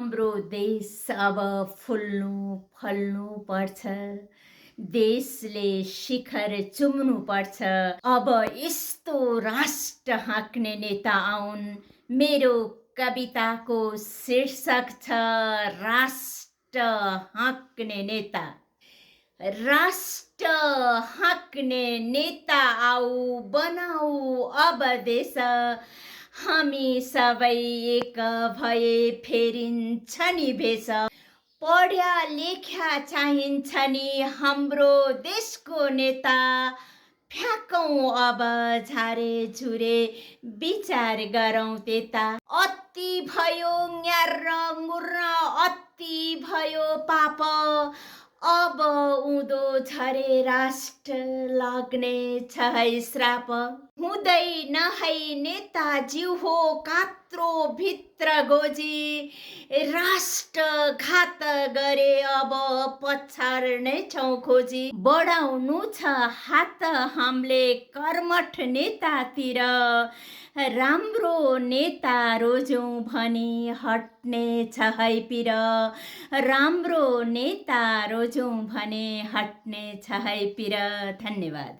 हाम्रो देश अब फुल्नु फल्नु पर्छ। देशले शिखर चुम्नु पर्छ। अब यस्तो राष्ट्र हाँक्ने नेता आउन्। मेरो कविताको शीर्षक छ राष्ट्र हाँक्ने नेता। राष्ट्र हाँक्ने नेता आऊ, बनाऊ अब देश। हामी सबै एक भए फेरिन्छ नि भेष। पढ्या लेख्या चाहिन्छ नि हाम्रो देशको नेता। फ्याकौँ अब झारे झुरे, विचार गरौँ त्यता। अति भयो न्यार मुर्र, अति भयो पाप। अब उँधो झरे राष्ट्र लाग्ने छ है श्राप। हुँदैन है नेताज्यू हो कात्रो भित्र गोजी। राष्ट्रघात गरे अब पछाड्ने छौँ खोजी। बढाउनु छ हात हामीले कर्मठ नेतातिर। राम्रो नेता रोज्यौँ भनी हट्ने छ है पिर। राम्रो नेता रोज्यौँ भने हट्ने छ है पिर। धन्यवाद।